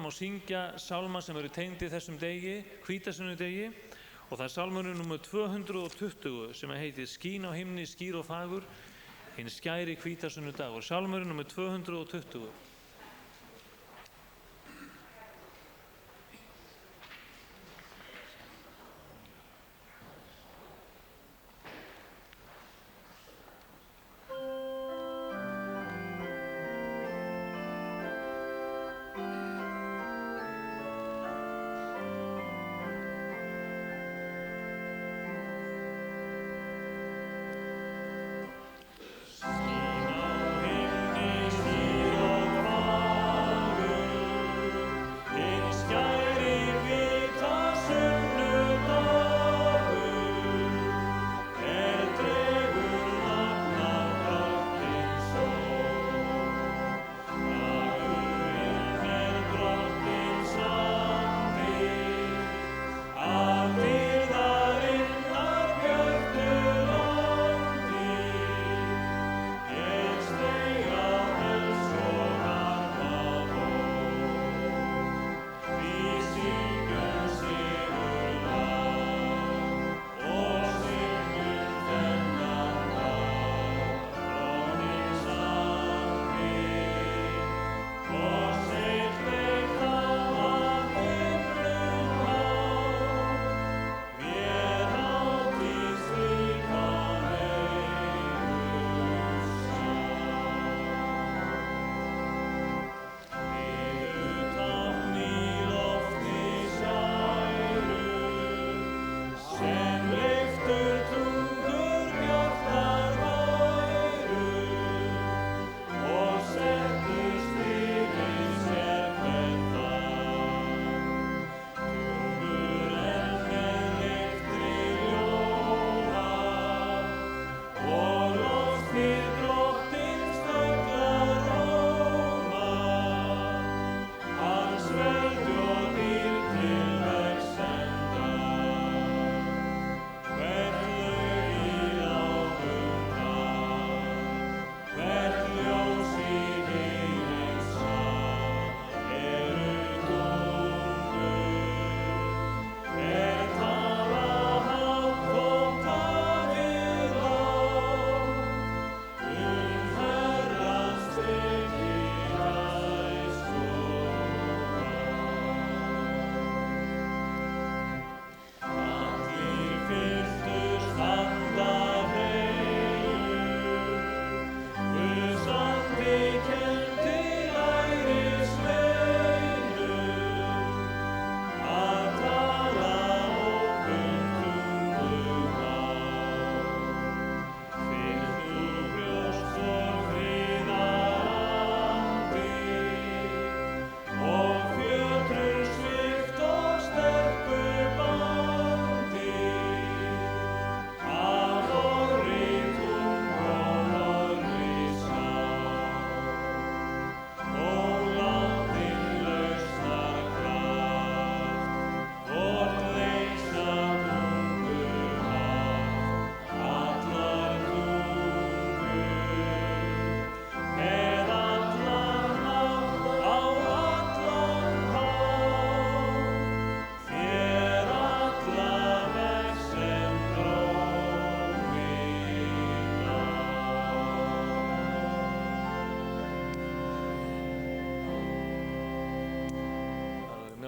fram og syngja sálma sem eru tengdir þessum degi, hvítasunnudag, og það er sálmurinn númer 220 sem heitir Skín á himni, skýr og fagur, hinn skæri hvítasunnudagur. Sálmurinn númer 220.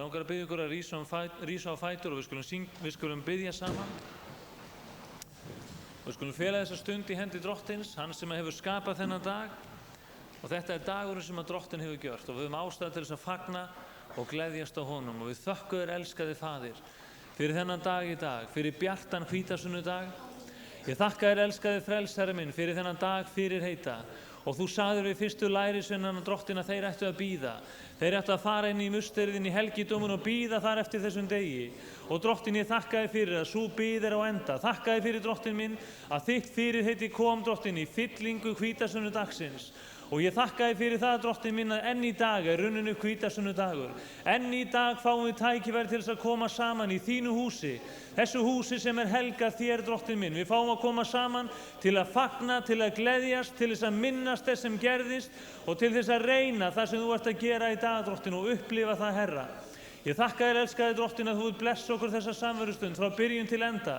Langar að biðja ykkur að rísa á fætur og við skulum biðja saman. Við skulum fela þessa stund í hendi Drottins, hann sem hefur skapað þennan dag, og þetta er dagurinn sem að Drottin hefur gjört og við höfum ástæðu til þess að fagna og gleðjast á honum, og við þökkum þér, elskaði Faðir, fyrir þennan dag í dag, fyrir bjartan hvítasunnudag. Ég þakka þér, elskaði Frelsari minn, fyrir þennan dag fyrir heita. Og þú sagðir við fyrstu lærisveinana Drottin að þeir ættu að bíða. Þeir ættu að fara inn í musterið, inn í helgidóminn og bíða þar eftir þessum degi. Og Drottin, ég þakka þér fyrir að sú bið er á enda. Þakka þér fyrir, Drottin minn, að þitt fyrirheiti kom, Drottin, í fyllingu hvítasunnudagsins. Og ég þakka þér fyrir það, Drottin minn, að enn í dag er runnin upp hvítasunnudagur. Enn í dag fáum við tækifæri til þess að koma saman í þínu húsi. þessu húsi sem helgað þér, Drottinn minn. Við fáum að koma saman til að fagna, til að gleðjast, til þess að minnast þess sem gerðist og til þess að reyna það sem þú ert að gera í dag, Drottinn, og upplifa það, Herra. Ég þakka þér, elskaði Drottinn, að þú vilt blessa okkur þessa samverustund frá byrjun til enda.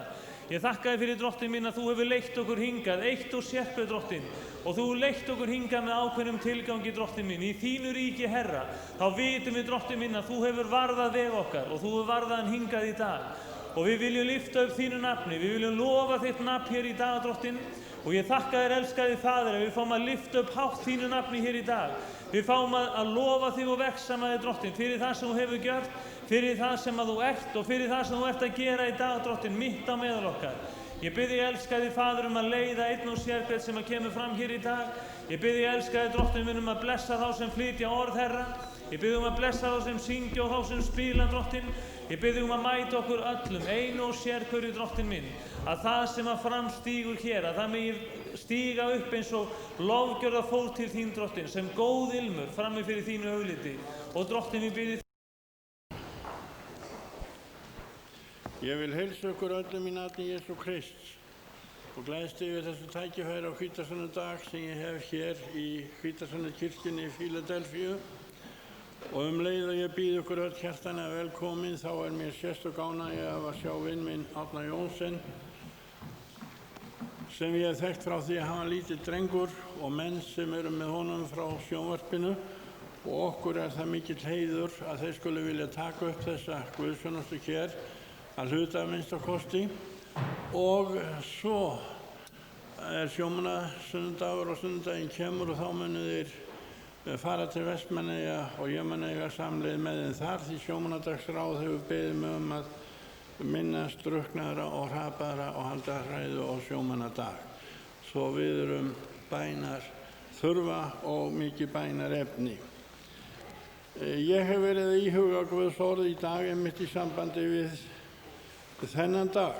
Ég þakka þér fyrir, Drottinn minn, að þú hefur leitt okkur hingað, eitt og sérhver, Drottinn, og þú hefur leitt okkur hingað með ákveðnum tilgangi, Drottinn minn. Í þínu ríki, Herra, þá vitum við, Drottinn minn, að þú hefur varðað veg okkar og þú hefur varðað hann hingað í dag. Og við viljum lyfta upp þínu nafni, við viljum lofa þitt nafn hér í dag, Drottinn, og ég þakka þér, elskaði Faðir, að við fáum að lyfta upp hátt þínu nafni hér í dag. Við fáum að lofa þig og vexa með þig, Drottinn, fyrir það sem þú hefur gjört, fyrir það sem þú ert og fyrir það sem þú ert að gera í dag, Drottinn, mitt á meðal okkar. Ég bið þig, elskaði Faðir, að leiða einn og sérhvern sem kemur fram hér í dag. Ég bið þig, elskaði Drottinn minn, að blessa þá sem flytja orð, Herra. Ég bið þig að blessa þá sem syngja og þá sem spila, Drottinn. Ég bið þig að mæta okkur öllum, einu og sérhverju, Drottinn minn, að það sem að framstígur hér, að það megi stíga upp eins og lofgjörða fólk til þín, Drottinn, sem góð ilmur frammi fyrir þínu augliti. Og Drottinn, við bið þig. Ég vil heilsa ykkur öllum í nafni Jesú Krists og gleðst yfir þessu tækifæri á hvítasunnudag sem ég hef hér í Hvítasunnudag-kirkjunni í Fíladelfíu. Og leið að ég býð ykkur öll hjartanlega velkomin, þá mér sérstök ánægja af að sjá vinn minn Árna Jónsson, sem ég hef þekkt frá því að hann var lítill drengur, og menn sem eru með honum frá sjónvarpinu, og okkur það mikill heiður að þeir skuli vilja taka upp þessa guðsþjónustu hér að hluta að minnsta kosti. Og svo sjómannasunnudagur og sunnudaginn kemur og þá munu þeir fara til Vestmannaeyja og ég mun eiga samleið með þeim þar, því sjómannadagsráð hefur beðið mig að minnast drukknaðra og hrapaðra og halda ræðu á sjómannadag. Svo við erum bænar þurfa og mikið bænar efni. Ég hef verið að íhuga Guðs orð í dag einmitt í sambandi við þennan dag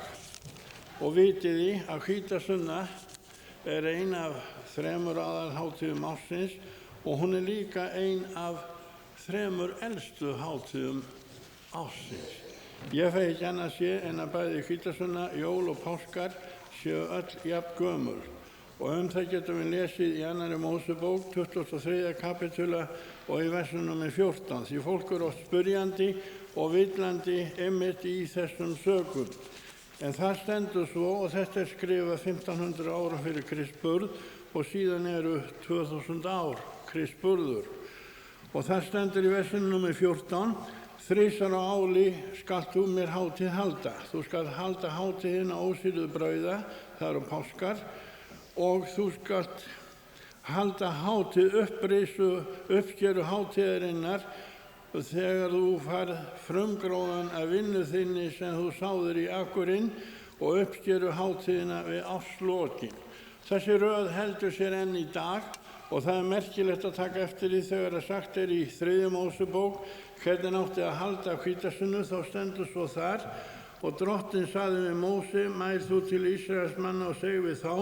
og vitið því að hvítasunna ein af 3 aðalhátíðum ársins og hún líka ein af 3 elstu hátíðum ársins. Ég fæ ekki annað sé en að bæði hvítasunna, jól og páskar séu öll jafn gömul. Og það getum við lesið í 2. Mósebók, 23. kapitula og í versi nr. 14, því fólk oft spyrjandi og villandi einmitt í þessum sökum. En það stendur svo, og þetta skrifað 1500 ára fyrir Krists og síðan eru 2000 ár Krists burður. Og það stendur í versi nr. 14, 3 á ári skalt þú mér hátíð halda. Þú skalt halda hátíðina ósýruð brauða, það eru páskar, og þú skalt halda hátíð uppskeru hátíðarinnar þegar þú farð frumgróðan að vinnu þinni sem þú sáðir í akurinn og uppskeru hátíðina við árslokin. Þessi röð heldur sér enn í dag og það merkilegt að taka eftir því þegar sagt í 3. Mósebók hvernig átti að halda hvítasunnu, þá stendur svo þar: og Drottinn sagði við Móse, mæl þú til Ísraels manna og seg við þá,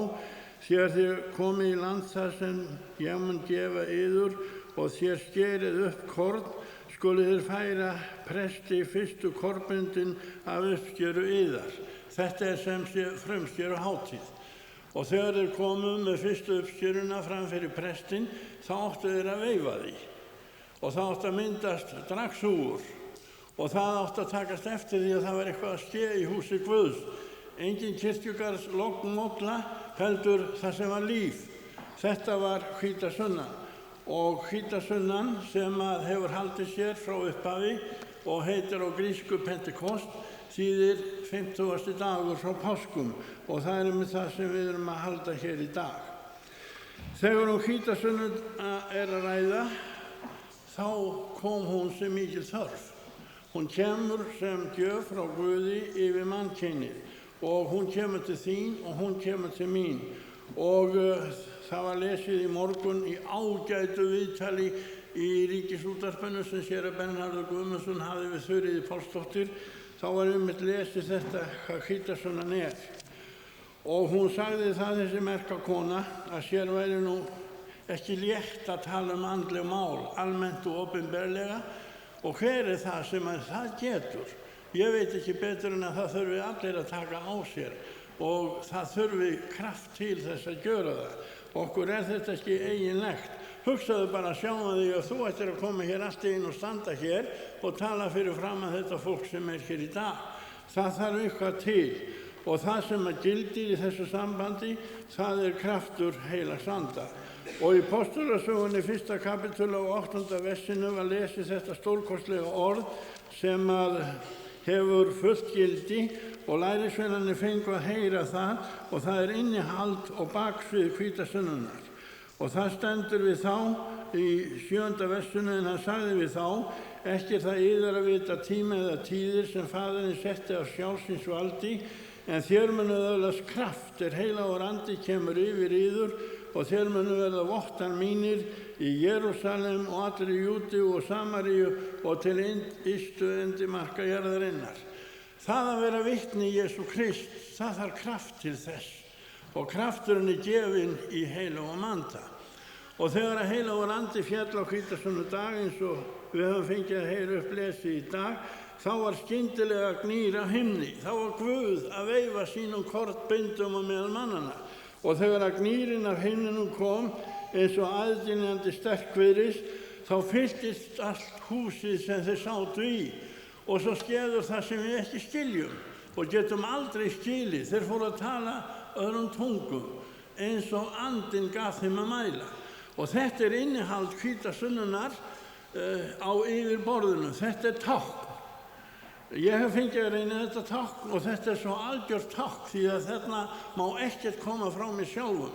þegar þér komið í land þar sem ég mun gefa yður og þér skerið upp korn, skuluð þér færa presti fyrstu korbundin af uppskeru yðar. Þetta sem sé frumskeru hátíð. Og þegar þeir komu með fyrstu uppskeruna fram fyrir prestin, þá áttu þeir að veifa því. Og það átti að myndast dragsúgur. Og það átti að takast eftir því að það var eitthvað að ske í húsi Guðs. Engin kirkjugarðs lognmólla, heldur það sem var líf. Þetta var hvítasunnan. Og hvítasunnan sem hefur haldið sér frá upphafi og heitir á grísku Pentekost, þýðir 50. dagur frá páskum og það með það sem við erum að halda hér í dag. Þegar hvítasunnu að ræða, þá kom hún sem mikil þörf. Hún kemur sem gjöf frá Guði yfir mannkynið og hún kemur til þín og hún kemur til mín. Og það var lesið í morgun í ágætu viðtali í Ríkisútvarpinu sem séra Bernharður Guðmundsson hafði við Þuríði Pálsdóttur. Þá var einmitt lesið þetta hvað hvítasunnan er. Og hún sagði það, þessi merka kona, að sér væri nú ekki létt að tala andleg mál, almennt og opinberlega. Og hver það sem það getur? Ég veit ekki betur en að það þurfi allir að taka á sér og það þurfi kraft til þess að gera það. Okkur þetta ekki eiginlegt. Hugsaðu bara sjáum því að þú ættir að koma hér allt í einu og standa hér og tala fyrir framan þetta fólk sem hér í dag. Það þarf eitthvað til og það sem að gildir í þessu sambandi, það kraftur heilags anda. Og í Postulasögunni 1. kapítula og 8. versinu var lesið þetta stórkostlega orð sem að hefur fullt gildi og lærisveinarnir fengu að heyra það og það innihald og baksvið hvítasunnunar. Og það stendur við þá í 7. versinu en hann sagði við þá, ekki það yðar að vita tíma eða tíðir sem Faðirinn setti af sjálfsins valdi, en þér munu öðlast kraft heilagur andi kemur yfir yður og þér munu verða vottar mínir í Jerúsalem og allri Júdíu og Samaríu og til ystu endimarka jarðarinnar. Það að vera vitni í Jesú Krist, það þarf kraft til þess og krafturinn gefinn í heilagum anda. Og þegar að heilagur andi féll á hvítasunnudag eins og við höfum fengið að heyra upp lesið í dag, þá var skyndilega gnýr af himni. Þá var Guð að veifa sínum kortbindum á meðal mannanna. Og þegar að gnýrin af himninum kom eins og aðdynjandi sterkviðris, þá fylltist allt húsið sem þeir sátu í. Og svo skeður það sem við ekki skiljum og getum aldrei skilið. Þeir fóru að tala öðrum tungum eins og andinn gaf þeim að mæla. Og þetta innihald hvítasunnunar á yfirborðinu. Þetta tákn. Ég hef fengið að reyna þetta tákn og þetta svo algjört tákn því að þarna má ekkert koma frá mér sjálfum.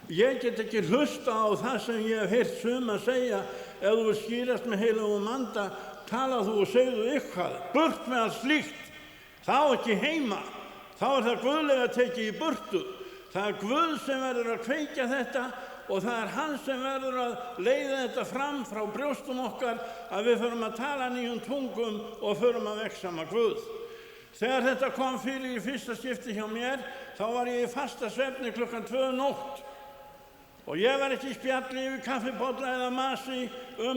Ég get ekki hlusta á það sem ég hef heyrt suma segja ef þú vil skýrast með heilagum anda, tala þú og segðu eitthvað. Burt með allt slíkt. Það á ekki heima. Þá það guðlega tekið í burtu. Það Guð sem verður að kveikja þetta og það hann sem verður að leiða þetta fram frá brjóstum okkar að við förum að tala nýjum tungum og förum að vexa með Guð. Þegar þetta kom fyrir í fyrsta skipti hjá mér, þá var ég í fasta svefni klukkan 2 nótt. Og ég var ekki í spjalli yfir kaffibolla eða masi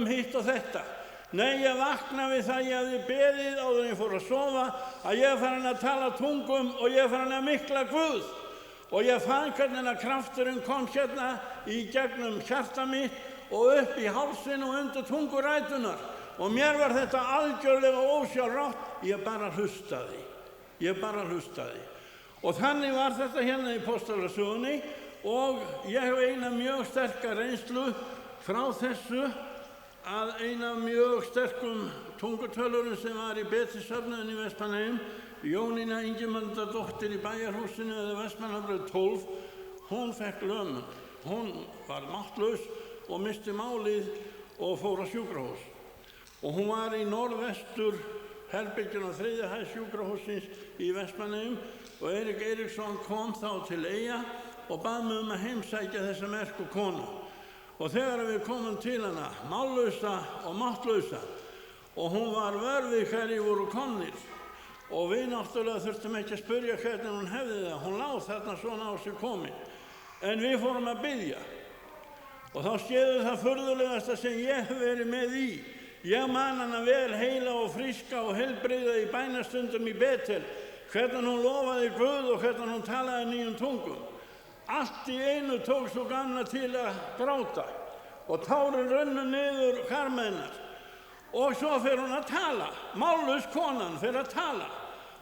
hitt og þetta. Nei, ég vakna við það ég hafði beðið áður en ég fór að sofa að ég farin að tala tungum og ég farin að mikla Guð. Og ég fann hvernig að krafturinn kom hérna í gegnum hjarta mitt og upp í hálsinn og undir tungurætunar. Og mér var þetta algjörlega ósjálfrátt, ég bara hlustaði. Og þannig var þetta hérna í Postulasögunni og ég hef eina mjög sterka reynslu frá þessu að eina mjög sterkum tungutölurum sem var í Betisöfnuðinni í Vestmannaeyjum, Jónína Ingimundardóttir í Bæjarhúsinu eða Vestmannabraut 12, hún fekk lömun. Hún var máttlaus og missti málið og fór á sjúkrahús. Og hún var í norðvestur herbergjum á 3. hæð sjúkrahússins í Vestmannaeyjum og Eirík Eiríksson kom þá til Eyja og bað mig að heimsækja þessa merku konu. Og þegar við komum til hana, mállausa og máttlausa, og hún var vör við hverjir voru komnir, og við náttúrulega þurftum ekki að spyrja hvernig hún hefði það. Hún lá þarna svona á sig komin. En við fórum að biðja. Og þá skeður það furðulegasta sem ég hef verið með í. Ég man hana vel heila og fríska og heilbrigða í bænastundum í Betel. Hvernig hún lofaði Guð og hvernig hún talaði nýjum tungum. Allt í einu tók svo gamla til að gráta. Og tárin runnu niður karmennar. Og svo fer hún að tala. Mállaus konan fer að tala.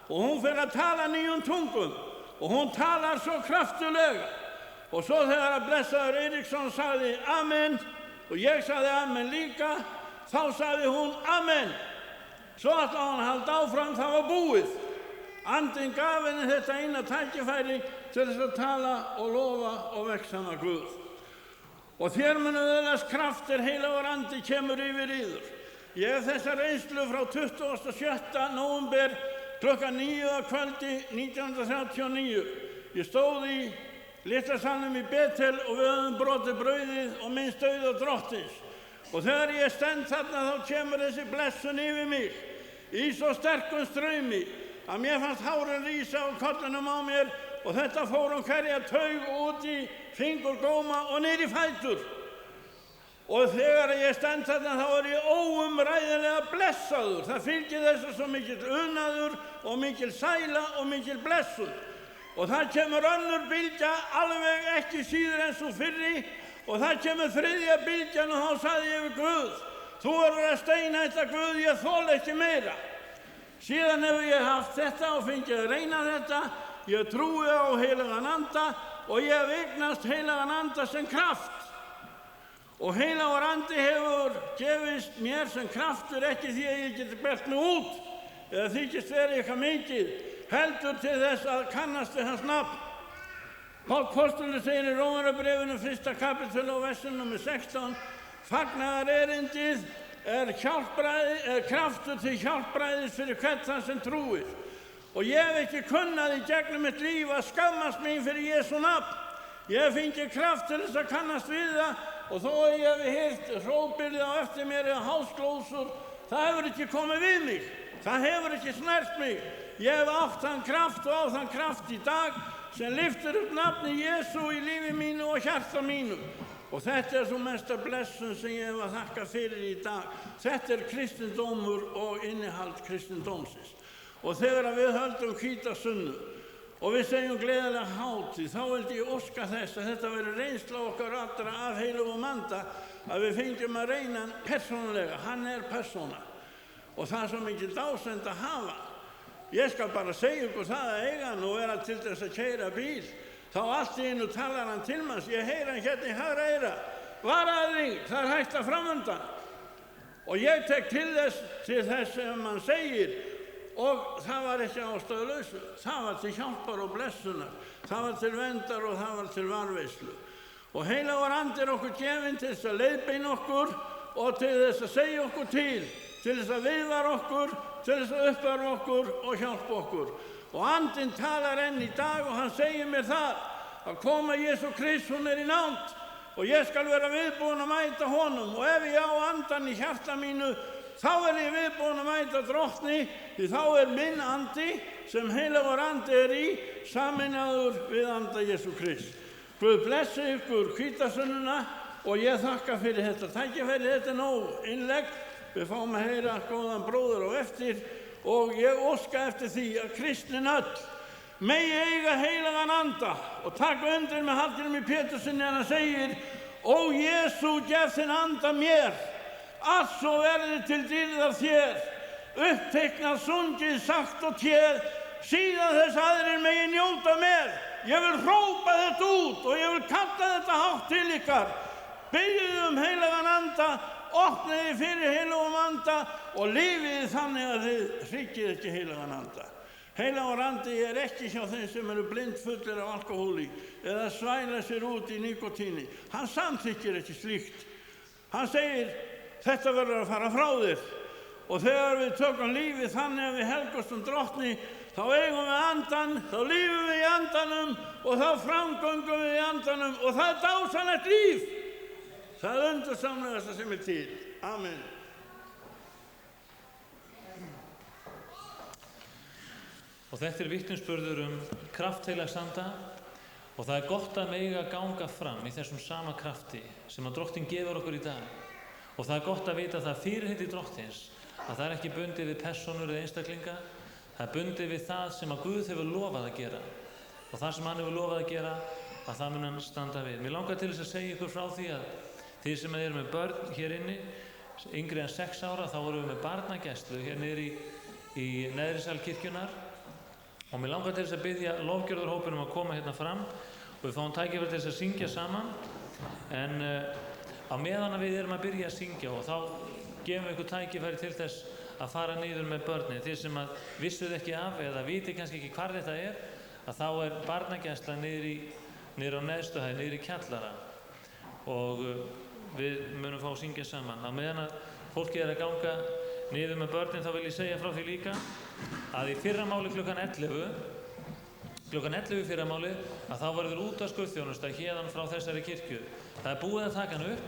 Og hún fer að tala nýjum tungum. Og hún talar svo kraftulega. Og svo þegar að blessaður Eiríksson sagði amen, og ég sagði amen líka, þá sagði hún amen. Svo ætlaði hún að halda áfram, það var búið. Andinn gaf henni þetta eina tækifæri til þess að tala og lofa og vexa með Guð. Og þér munu öðlast kraftur heilagur andi kemur yfir yður. Ég hef þessa reynslu frá 27. nóvember klukkan 9 að kvöldi 1939. Ég stóð í litla salnum í Betel og við höfum brotið brauðið og minnst dauða Drottins. Og þegar ég stend þarna þá kemur þessi blessun yfir mig í svo sterkum straumi að mér fannst hárin rísa á kollinum á mér og þetta fór hverja taug út í fingurgóma og niður í fætur. Og þegar ég stend þarna þá er ég óumræðilega blessaður. Það fylgir þessu svo mikill unaður og mikill sæla og mikill blessun. Og það kemur önnur bylgja alveg ekki síður en svo fyrri og það kemur þriðja bylgjan og þá sagði ég við Guð, þú verður að steinhætta Guð, ég þoli ekki meira. Síðan hefur ég haft þetta og fengið að reyna þetta. Ég trúi á heilagan anda og ég hef eignast heilagan anda sem kraft. Og heilagur andi hefur gefist mér sem kraftur ekki því að ég geti belt mig út eða þykist verið eitthvað mikið, heldur til þess að kannast við hans nafn. Páll postuli segir í Rómarbréfinu 1. kapítul og versun nr. 16: Fagnaðarerindið er kraftur til hjálpræðis fyrir hvern þann sem trúir. Og ég hef ekki kunnað í gegnum mitt líf að skammast mín fyrir Jesú nafn. Ég hef fengið kraft til þess að kannast við það og þó að ég hef heyrt hrópyrði á eftir mér eða hásglósur, það hefur ekki komið við mig. Það hefur ekki snert mig. Ég hef átt þann kraft og á þann kraft í dag sem lyftir upp nafni Jesú í lífi mínu og hjarta mínu. Og þetta er svo mesta blessun sem ég hef að þakka fyrir í dag. Þetta er kristindómur og innihald kristindómsins. Og þegar við höldum hvítasunnu og við segjum gleðilega hátíð, þá vildi ég óska þess að þetta veri reynsla okkar allra af heilugum anda, að við fengjum að reyna hann persónulega. Hann er persóna og það er svo mikið dásemd að hafa. Ég skal bara segja ykkur það að eiga hann og vera til þess að keyra bíl. Þá allt í einu talar hann til manns, ég heyri hann hérna í hægra eyra. Varaðu þig, það er hægt að framundan. Og ég tek til þess sem hann segir. Og það var ekki ástæðulausu. Það var til hjálpar og blessunar. Það var til verndar og það var til varðveislu. Og heilagur andi er okkur gefinn til þess að leiðbeina okkur og til þess að segja okkur til þess að viðvara okkur, til þess að uppvara okkur og hjálpa okkur. Og andinn talar enn í dag og hann segir mér það að koma Jesú Krist, hún er í nánd og ég skal vera viðbúinn að mæta honum. Og ef ég á andan í hjarta mínu, þá er ég viðbúinn að mæta drottni, því þá er minn andi sem heilagur andi er í sameinaður við anda Jesú Krist. Guð blessi ykkur hvítasununa og ég þakka fyrir þetta tækifæri. Þetta er nóg innlegg. Við fáum að heyra góðan bróður á eftir og ég óska eftir því að kristnin öll megi eiga heilagan anda og taka undir með Hallgrími Péturssyni en hann segir: Ó Jesú, gef þinn anda mér, að svo verði til dýrðar þér, uppteknað, sungið, sagt og téð, síðan þess aðrir megi njóta með. Ég vil hrópa þetta út og ég vil kalla þetta hátt til ykkar. Biðjið heilagan anda, opniði fyrir heilagum anda og lifiði þannig að þið hryggið ekki heilagan anda. Heilagur andi er ekki hjá þeim sem eru blindfullir af alkohóli eða svæla sér út í nikotíni. Hann samþykkir ekki slíkt. Hann segir: þetta verður að fara frá þér. Og þegar við tökum lífið þannig að við helgumst drottni, þá eigum við andan, þá lífum við í andanum og þá framgöngum við í andanum og það er dásamlegt líf. Það er undursamlegasta sem er til. Amen. Og þetta er vitnisburður kraft heilags anda og það er gott að mega ganga fram í þessum sama krafti sem að drottinn gefur okkur í dag. Og það er gott að vita að það fyrirheiti drottins, að það er ekki bundið við persónur eða einstaklinga, það er bundið við það sem að Guð hefur lofað að gera. Og það sem hann hefur lofað að gera, að það mun hann standa við. Mér langar til þess að segja ykkur frá því að þið sem eru með börn hér inni, yngri en 6 ára, þá vorum við með barnagæslu hér niður í neðri sal kirkjunnar. Og mér langar til þess að biðja lofgjörðarhópinum að koma hérna fram og við fáum tækifæri til þess að syngja saman. En á meðan við erum að byrja að syngja og þá gefum við ykkur tækifæri til þess að fara niður með börnin. Þið sem að vissuð ekki af eða viti kannski ekki hvar þetta er, að þá er barnagæsla niður á neðstu hæð, niður í kjallara. Og við munum fá að syngja saman. Á meðan að fólki er að ganga niður með börnin, þá vil ég segja frá því líka að í fyrramáli klukkan 11 fyrramáli, að þá verður útvarpsguðþjónusta héðan frá þessari kirkju. Það er búið að taka hann upp,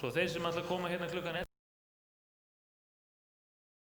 svo þeir sem ætla að koma hérna klukkan